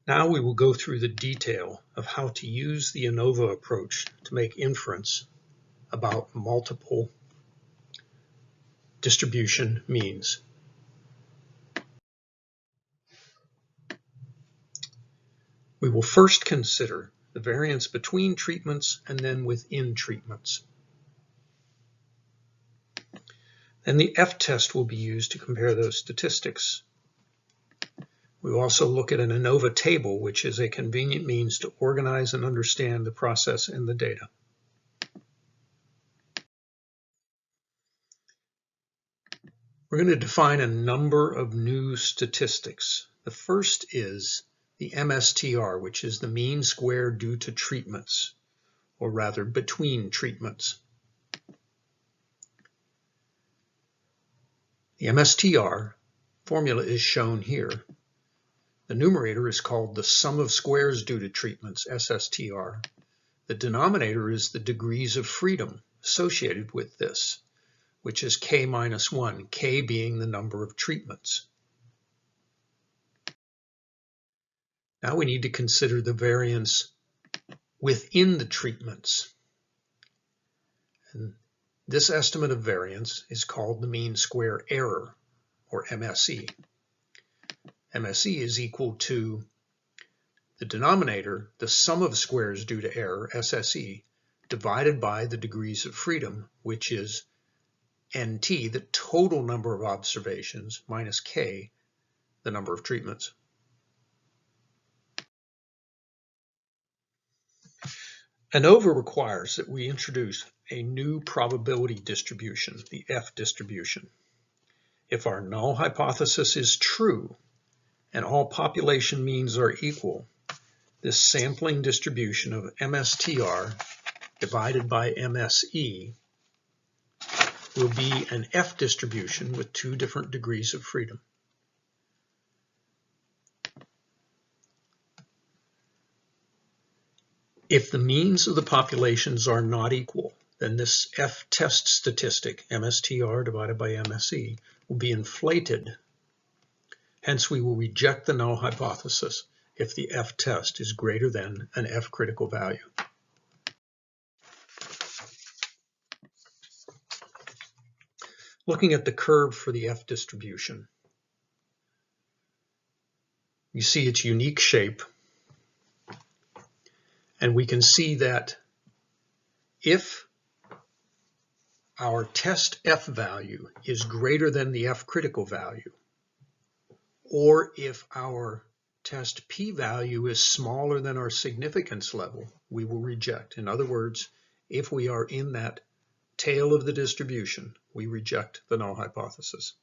Now we will go through the detail of how to use the ANOVA approach to make inference about multiple distribution means. We will first consider the variance between treatments and then within treatments. Then the F-test will be used to compare those statistics. We will also look at an ANOVA table, which is a convenient means to organize and understand the process and the data. We're going to define a number of new statistics. The first is the MSTR, which is the mean square due to treatments, or rather between treatments. The MSTR formula is shown here. The numerator is called the sum of squares due to treatments, SSTR. The denominator is the degrees of freedom associated with this, which is K minus 1, K being the number of treatments. Now we need to consider the variance within the treatments. And this estimate of variance is called the mean square error, or MSE. MSE is equal to the denominator, the sum of squares due to error, SSE, divided by the degrees of freedom, which is NT, the total number of observations, minus K, the number of treatments. ANOVA requires that we introduce a new probability distribution, the F distribution. If our null hypothesis is true and all population means are equal, this sampling distribution of MSTR divided by MSE will be an F distribution with two different degrees of freedom. If the means of the populations are not equal, then this F-test statistic, MSTR divided by MSE, will be inflated. Hence, we will reject the null hypothesis if the F-test is greater than an F critical value. Looking at the curve for the F distribution, you see its unique shape. And we can see that if our test F value is greater than the F critical value, or if our test P value is smaller than our significance level, we will reject. In other words, if we are in that tail of the distribution, we reject the null hypothesis.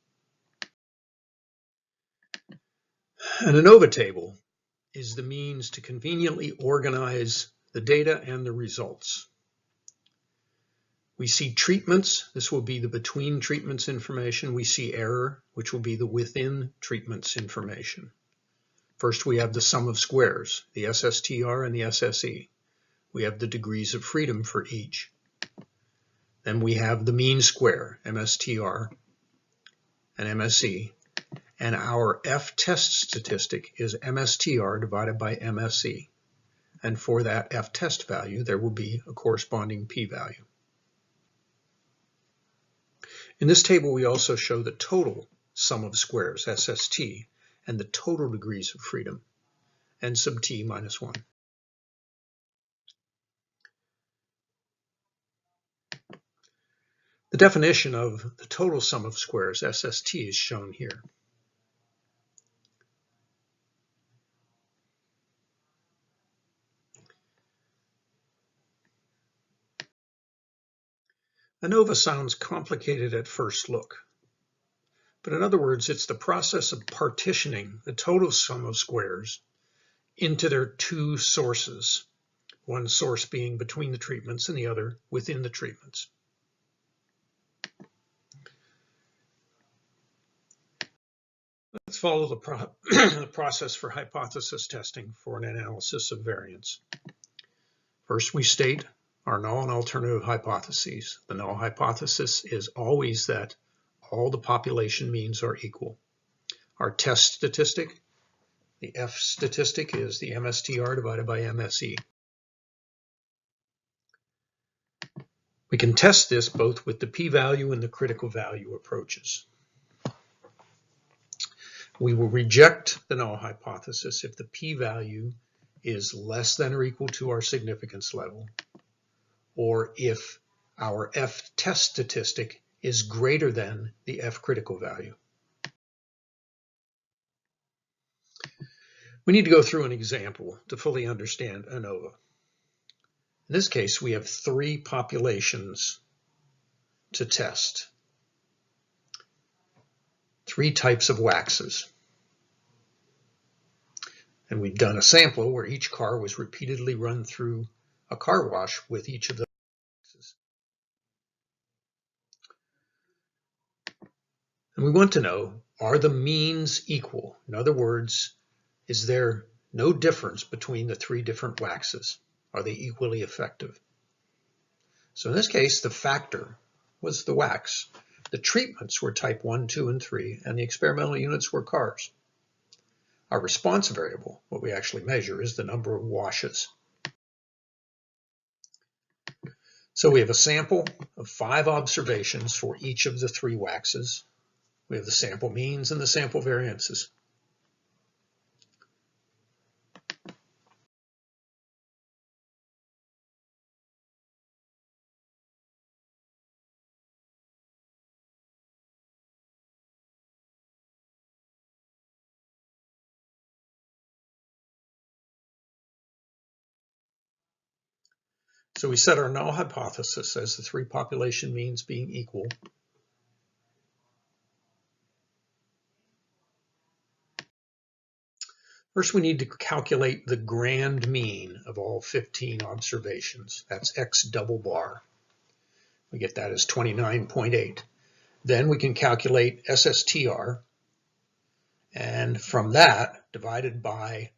An ANOVA table is the means to conveniently organize the data and the results. We see treatments, this will be the between treatments information. We see error, which will be the within treatments information. First, we have the sum of squares, the SSTR and the SSE. We have the degrees of freedom for each. Then we have the mean square, MSTR and MSE. And our F-test statistic is MSTR divided by MSE. And for that F-test value, there will be a corresponding p-value. In this table, we also show the total sum of squares, SST, and the total degrees of freedom, n sub t minus 1. The definition of the total sum of squares, SST, is shown here. ANOVA sounds complicated at first look, but in other words, it's the process of partitioning the total sum of squares into their two sources, one source being between the treatments and the other within the treatments. Let's follow the process for hypothesis testing for an analysis of variance. First, we state our null and alternative hypotheses. The null hypothesis is always that all the population means are equal. Our test statistic The F statistic is the MSTR divided by MSE. We can test this both with the p-value and the critical value approaches. We will reject the null hypothesis if the p-value is less than or equal to our significance level, or if our F test statistic is greater than the F critical value. We need to go through an example to fully understand ANOVA. In this case, we have 3 populations to test. 3 types of waxes. And we've done a sample where each car was repeatedly run through a car wash with each of the waxes. And we want to know, are the means equal? In other words, is there no difference between the 3 different waxes? Are they equally effective? So in this case, the factor was the wax. The treatments were type 1, 2, and 3, and the experimental units were cars. Our response variable, what we actually measure, is the number of washes. So we have a sample of 5 observations for each of the 3 waxes. We have the sample means and the sample variances. So we set our null hypothesis as the 3 population means being equal. First, we need to calculate the grand mean of all 15 observations. That's X double bar. We get that as 29.8. Then we can calculate SSTR, and from that, divided by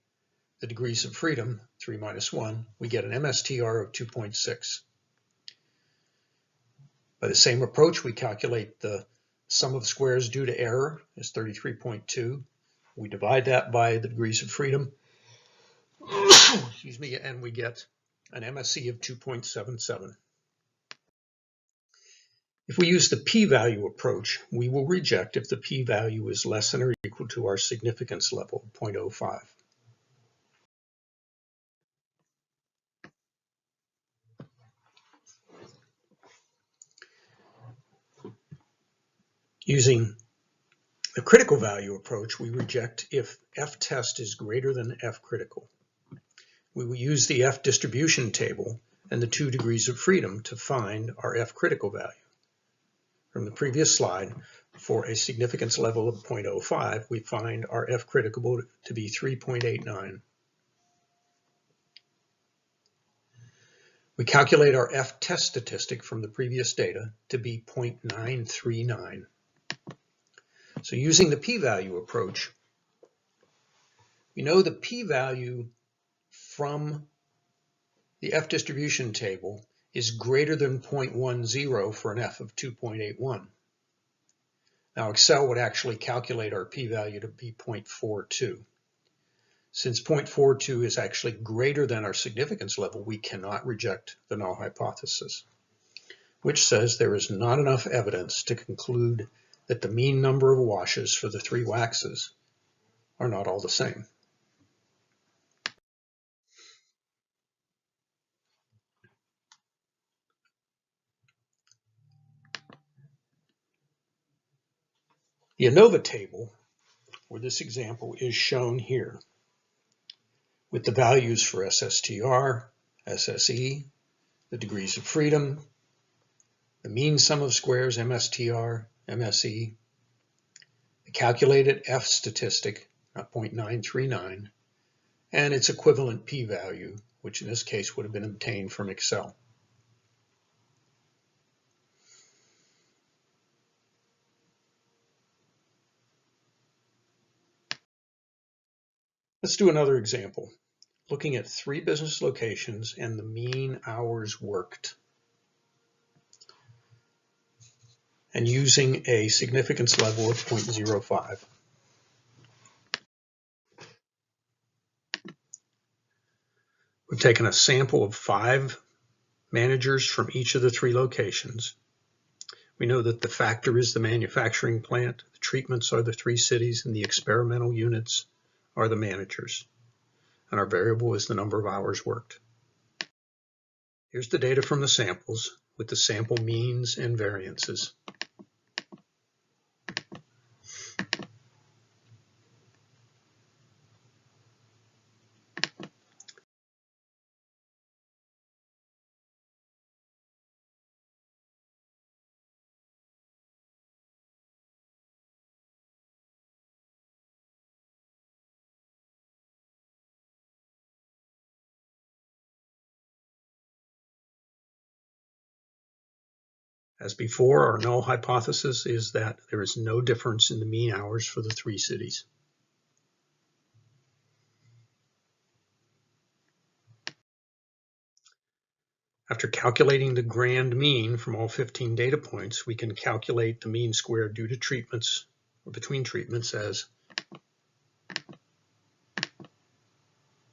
the degrees of freedom, 3 minus 1, we get an MSTR of 2.6. By the same approach, we calculate the sum of squares due to error is 33.2. We divide that by the degrees of freedom, excuse me, and we get an MSE of 2.77. If we use the p-value approach, we will reject if the p-value is less than or equal to our significance level, 0.05. Using the critical value approach, we reject if F test is greater than F critical. We will use the F distribution table and the 2 degrees of freedom to find our F critical value. From the previous slide, for a significance level of 0.05, we find our F critical to be 3.89. We calculate our F test statistic from the previous data to be 0.939. So using the p-value approach, we know the p-value from the F distribution table is greater than 0.10 for an F of 2.81. Now Excel would actually calculate our p-value to be 0.42. Since 0.42 is actually greater than our significance level, we cannot reject the null hypothesis, which says there is not enough evidence to conclude that the mean number of washes for the 3 waxes are not all the same. The ANOVA table for this example is shown here with the values for SSTR, SSE, the degrees of freedom, the mean sum of squares, MSTR, MSE, the calculated F statistic, 0.939, and its equivalent p-value, which in this case would have been obtained from Excel. Let's do another example, looking at 3 business locations and the mean hours worked, and using a significance level of 0.05. taken a sample of 5 managers from each of the 3 locations. We know that the factor is the manufacturing plant, the treatments are the 3 cities, and the experimental units are the managers. And our variable is the number of hours worked. Here's the data from the samples with the sample means and variances. As before, our null hypothesis is that there is no difference in the mean hours for the 3 cities. After calculating the grand mean from all 15 data points, we can calculate the mean squared due to treatments or between treatments as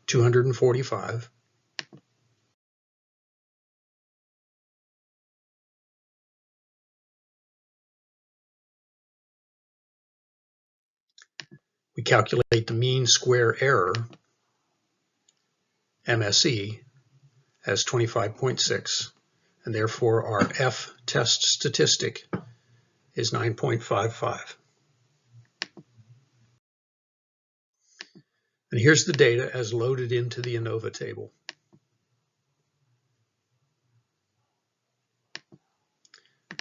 245. We calculate the mean square error, MSE, as 25.6, and therefore our F test statistic is 9.55. And here's the data as loaded into the ANOVA table.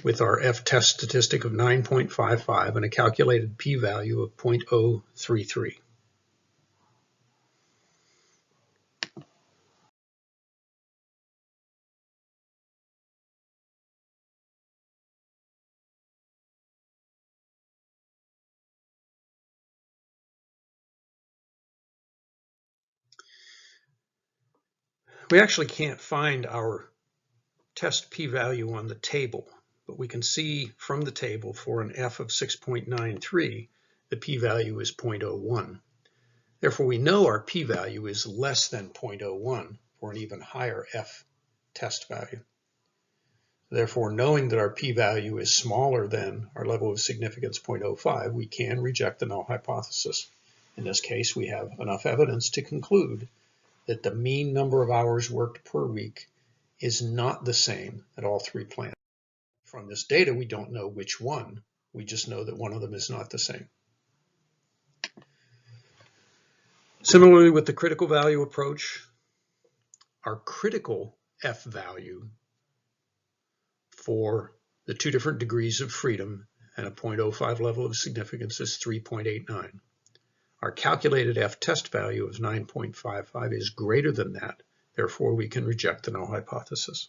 With our F test statistic of 9.55 and a calculated p-value of 0.033. We actually can't find our test p-value on the table, but we can see from the table for an F of 6.93, the p-value is 0.01. Therefore, we know our p-value is less than 0.01 for an even higher F test value. Therefore, knowing that our p-value is smaller than our level of significance 0.05, we can reject the null hypothesis. In this case, we have enough evidence to conclude that the mean number of hours worked per week is not the same at all 3 plants. From this data, we don't know which one. We just know that one of them is not the same. Similarly, with the critical value approach, our critical F value for the 2 different degrees of freedom and a 0.05 level of significance is 3.89. Our calculated F test value of 9.55 is greater than that. Therefore, we can reject the null hypothesis.